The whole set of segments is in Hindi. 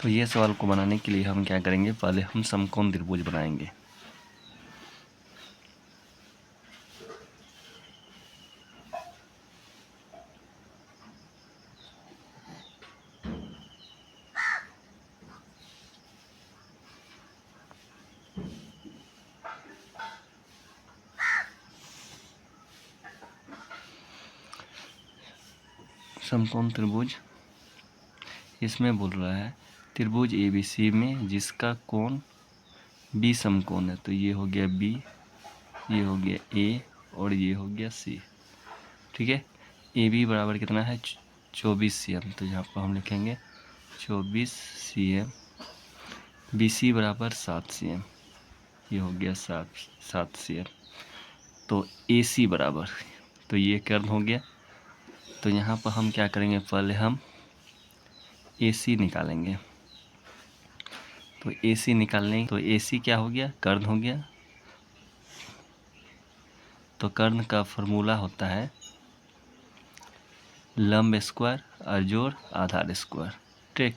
तो ये सवाल को बनाने के लिए हम क्या करेंगे, पहले हम समकोण त्रिभुज बनाएंगे। समकोण त्रिभुज, इसमें बोल रहा है त्रिभुज ABC में जिसका कोण B समकोण है। तो ये हो गया B, ये हो गया A और ये हो गया C। ठीक है, AB बराबर कितना है 24 cm। तो यहाँ पर हम लिखेंगे 24 cm। BC बराबर 7 cm, ये हो गया 7 cm। तो AC बराबर, तो ये कर्ण हो गया। तो यहाँ पर हम क्या करेंगे, पहले हम AC निकालेंगे। तो AC निकालने, तो AC क्या हो गया, कर्ण हो गया। तो कर्ण का फॉर्मूला होता है लंब स्क्वायर और जोड़ आधार स्क्वायर। ठीक,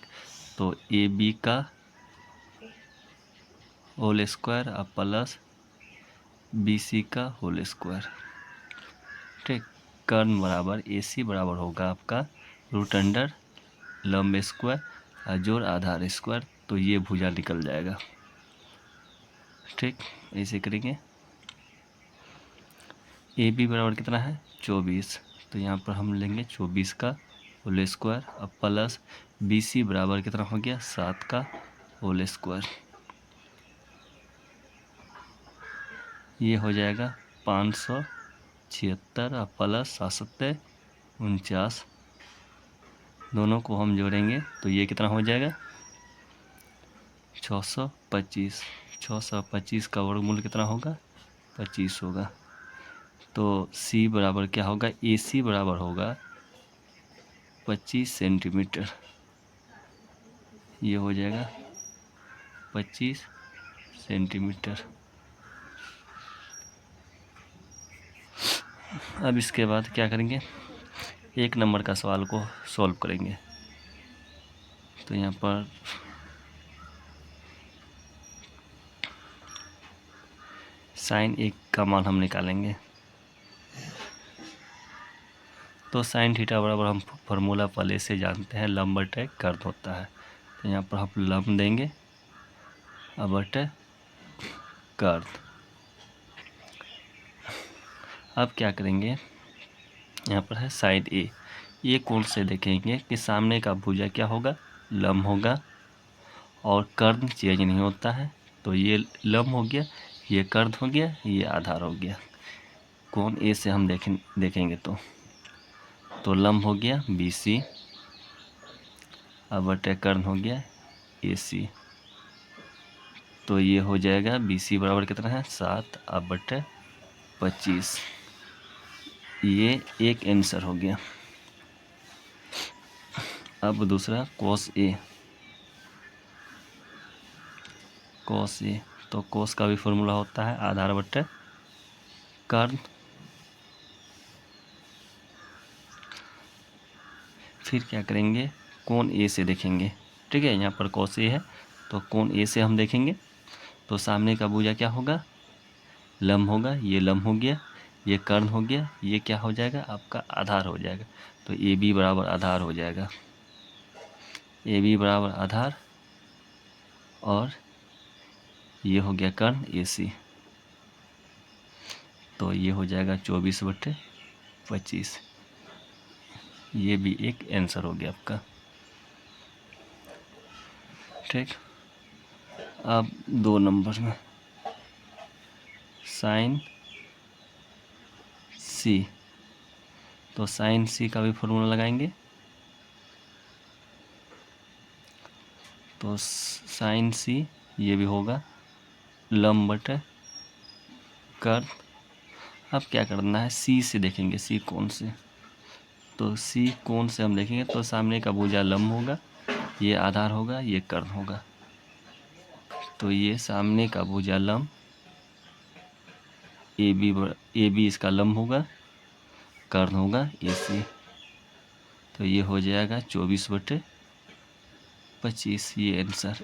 तो AB का होल स्क्वायर और प्लस BC का होल स्क्वायर। ठीक, कर्ण बराबर AC बराबर होगा आपका रूट अंडर लंब स्क्वायर और जोड़ आधार स्क्वायर। तो ये भुजा निकल जाएगा। ठीक, ऐसे करेंगे। AB बराबर कितना है 24। तो यहाँ पर हम लेंगे 24 का होल स्क्वायर और प्लस BC बराबर कितना हो गया 7 का होल स्क्वायर। ये हो जाएगा 576 और प्लस 7 49। दोनों को हम जोड़ेंगे तो ये कितना हो जाएगा 625। 625 का वर्गमूल कितना होगा 25 होगा। तो C बराबर क्या होगा, AC बराबर होगा 25 सेंटीमीटर। ये हो जाएगा 25 सेंटीमीटर। अब इसके बाद क्या करेंगे, 1 नंबर का सवाल को सॉल्व करेंगे। तो यहाँ पर sin 1 का मान हम निकालेंगे। तो sin थीटा बराबर हम फार्मूला पहले से जानते हैं, लंब बटे कर्ण होता है। तो यहाँ पर हम लंब देंगे और बटे कर्ण। अब क्या करेंगे, यहाँ पर है साइड A। ये कोण से देखेंगे कि सामने का भुजा क्या होगा, लंब होगा और कर्ण चेंज नहीं होता है। तो ये लंब हो गया, ये कर्ण हो गया, ये आधार हो गया। कोण A से हम देखेंगे तो लंब हो गया BC और बटे कर्ण हो गया AC। तो ये हो जाएगा BC बराबर कितना है 7 और बटे 25। ये एक आंसर हो गया। अब दूसरा cos A। cos A, तो cos का भी फॉर्मूला होता है आधार बटे कर्ण। फिर क्या करेंगे, कोण A से देखेंगे। ठीक है, यहाँ पर cos A है तो कोण A से हम देखेंगे। तो सामने का भुजा क्या होगा, लंब होगा, ये लंब हो गया, ये कर्ण हो गया, ये क्या हो जाएगा आपका आधार हो जाएगा। तो AB बराबर आधार हो जाएगा। AB बराबर आधार और ये हो गया कर्ण AC। तो ये हो जाएगा 24 बटे 25। ये भी एक आंसर हो गया आपका। ठीक, अब 2 नंबर में साइन C। तो साइन C का भी फॉर्मूला लगाएंगे। तो साइन C ये भी होगा लंब बटे कर्ण। अब क्या करना है, C से देखेंगे, C कोण से। तो C कोण से हम देखेंगे तो सामने का भुजा लंब होगा, ये आधार होगा, ये कर्ण होगा। तो ये सामने का भुजा लंब AB इसका लंब होगा, कर्ण होगा AC। तो ये हो जाएगा 24 बटे 25, ये आंसर।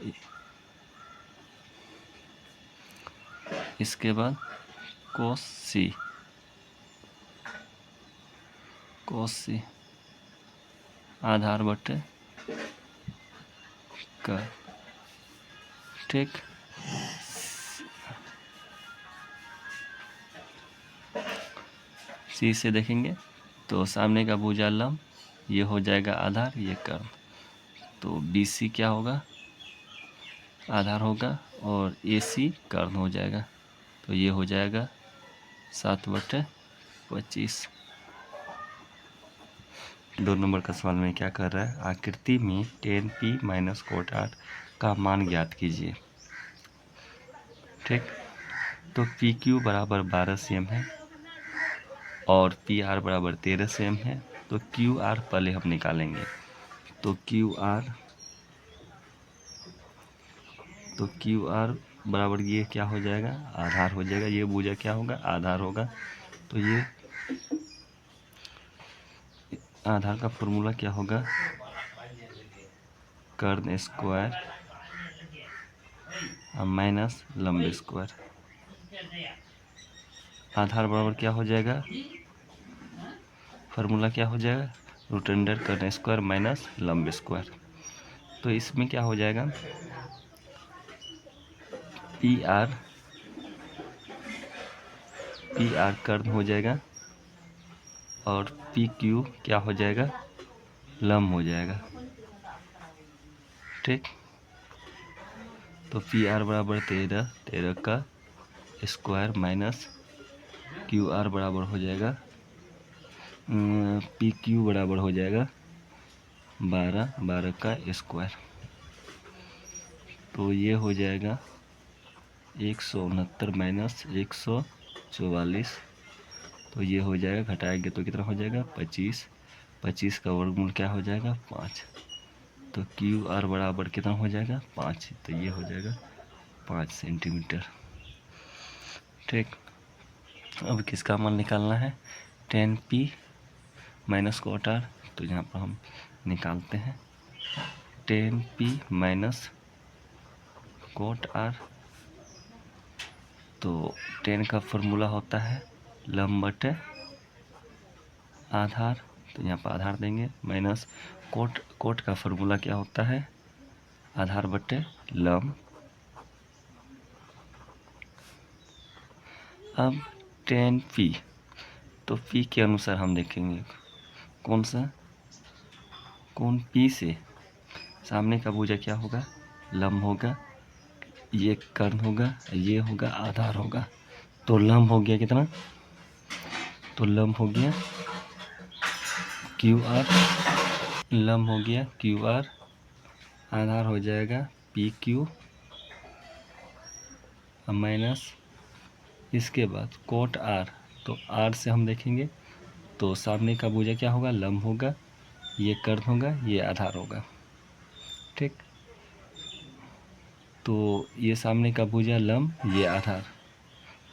इसके बाद कोस सी आधार बटे कर, ठीक। सी से देखेंगे तो सामने का भुजा लंब, ये हो जाएगा आधार, ये कर्म। तो बी सी क्या होगा, आधार होगा, और ए सी कर्ण हो जाएगा। तो ये हो जाएगा 7/25। 2 नंबर का सवाल में क्या कर रहा है, आकृति में tan p minus cot r का मान ज्ञात कीजिए, ठीक। तो पी क्यू बराबर 12 cm है और पी आर बराबर 13 cm है। तो क्यू आर पहले हम निकालेंगे। तो क्यू आर बराबर ये क्या हो जाएगा, आधार हो जाएगा। ये भुजा क्या होगा, आधार होगा। तो ये आधार का फॉर्मूला क्या होगा, कर्ण स्क्वायर माइनस लंब स्क्वायर। आधार बराबर क्या हो जाएगा, फार्मूला क्या हो जाएगा, रूट अंडर कर्ण स्क्वायर माइनस लंब स्क्वायर। तो इसमें क्या हो जाएगा, पी आर कर्ण हो जाएगा और पी क्यू क्या हो जाएगा, लंब हो जाएगा, ठीक। तो पी आर बराबर 13 का स्क्वायर माइनस क्यू आर बराबर हो जाएगा, पी क्यू बराबर हो जाएगा 12 का स्क्वायर। तो ये हो जाएगा 169 माइनस 144। तो ये हो जाएगा, घटाएंगे तो कितना हो जाएगा 25 का वर्गमूल क्या हो जाएगा 5। तो क्यू आर बराबर कितना हो जाएगा 5। तो ये हो जाएगा 5 सेंटीमीटर, ठीक। अब किसका मान निकालना है, tan p minus cot r। तो यहाँ पर हम निकालते हैं tan p minus cot r। तो tan का फॉर्मूला होता है लंब बटे आधार। तो यहाँ पर आधार देंगे, माइनस कोट का फॉर्मूला क्या होता है, आधार बटे लंब। अब tan p, तो p के अनुसार हम देखेंगे कौन p से सामने का भुजा क्या होगा, लंब होगा, ये कर्ण होगा, ये होगा आधार होगा। तो लंब हो गया कितना, तो लंब हो गया क्यू आर, लंब हो गया क्यू आर, आधार हो जाएगा पी क्यू माइनस, इसके बाद कोट आर। तो आर से हम देखेंगे तो सामने का भुजा क्या होगा, लंब होगा, ये कर्ण होगा, ये आधार होगा, ठीक। तो ये सामने का भुजा लंब, ये आधार।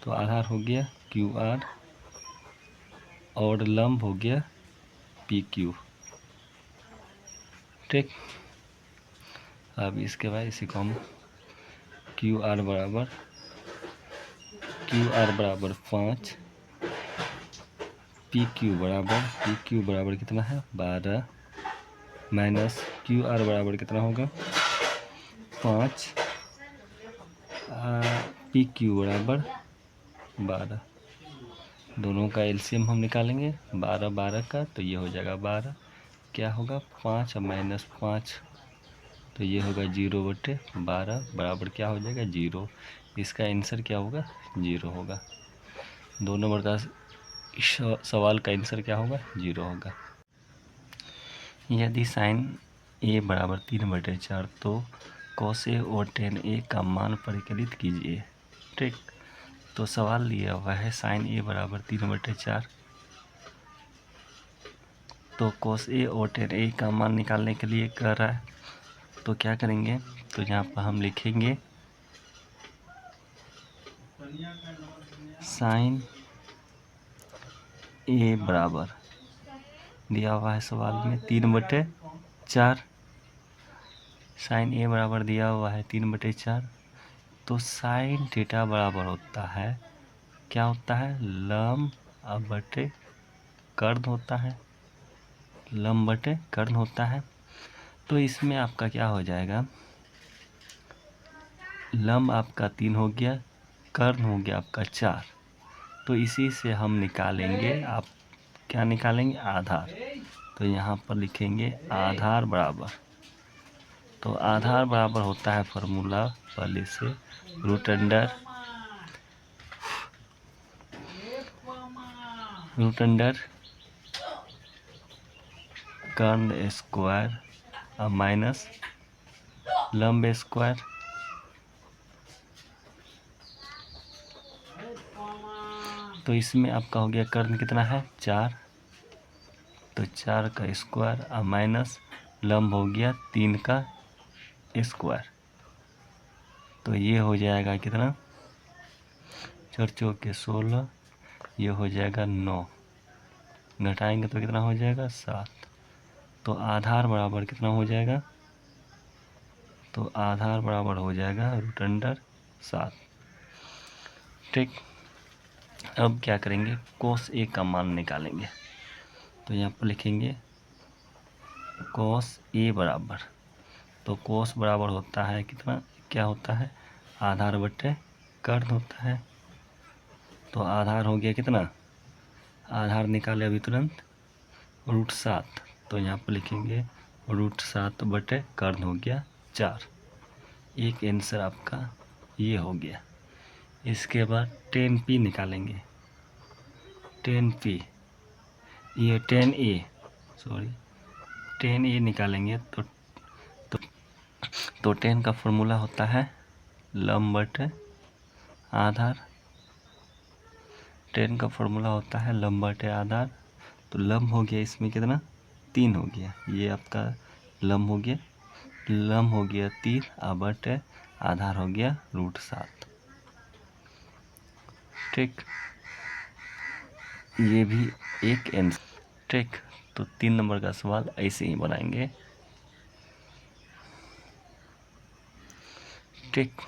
तो आधार हो गया क्यू आर और लंब हो गया पी क्यू, ठीक। अब इसके बाद इसी को हम क्यू आर बराबर 5, पी क्यू बराबर कितना है 12, माइनस क्यू आर बराबर कितना होगा 5, पी क्यू बराबर 12। दोनों का एलसीएम हम निकालेंगे 12 का। तो ये हो जाएगा 12, क्या होगा 5 और माइनस 5। तो ये होगा 0/12 बराबर क्या हो जाएगा 0। इसका आंसर क्या होगा 0 होगा। 2 नंबर का सवाल का आंसर क्या होगा 0 होगा। यदि साइन a बराबर 3/4 तो cos a और tan a का मान परिकलित कीजिए, ठीक। तो सवाल लिया हुआ है साइन a बराबर 3/4। तो cos a और tan a का मान निकालने के लिए कह रहा है, तो क्या करेंगे, तो यहाँ पर हम लिखेंगे साइन a बराबर दिया हुआ है सवाल में 3/4, साइन ए बराबर दिया हुआ है 3/4, तो साइन थीटा बराबर होता है, क्या होता है, लंब बटे कर्ण होता है, लंब बटे कर्ण होता है। तो इसमें आपका क्या हो जाएगा, लंब आपका 3 हो गया, कर्ण हो गया आपका 4। तो इसी से हम निकालेंगे, आप क्या निकालेंगे, आधार। तो यहाँ पर लिखेंगे आधार बराबर, तो आधार बराबर होता है फार्मूला पहले से रूट अंडर कर्ण स्क्वायर माइनस लंब स्क्वायर। तो इसमें आपका हो गया कर्ण कितना है 4, तो 4 का स्क्वायर माइनस लंब हो गया 3 का स्क्वायर। तो ये हो जाएगा कितना, 4 चौके 16, ये हो जाएगा 9, घटाएंगे तो कितना हो जाएगा 7। तो आधार बराबर कितना हो जाएगा, तो आधार बराबर हो जाएगा रूट अंडर 7। ठीक, अब क्या करेंगे, कोस ए का मान निकालेंगे। तो यहाँ पर लिखेंगे कोस ए बराबर, तो कोस बराबर होता है कितना, क्या होता है, आधार बटे कर्ण होता है। तो आधार हो गया कितना, आधार निकाले अभी तुरंत √7, तो यहाँ पर लिखेंगे √7 बटे कर्ण हो गया 4। एक आंसर आपका ये हो गया। इसके बाद 10p निकालेंगे, 10p, ये 10a, सॉरी 10a निकालेंगे। तो 10 का फॉर्मूला होता है लंब बटे आधार, 10 का फॉर्मूला होता है लंब बटे आधार। तो लंब हो गया इसमें कितना, 3 हो गया, ये आपका लंब हो गया, लंब हो गया 3 बटे आधार हो गया √7। ठीक, ये भी एक आंसर। ठीक, तो 3 नंबर का सवाल ऐसे ही बनाएंगे। ठीक।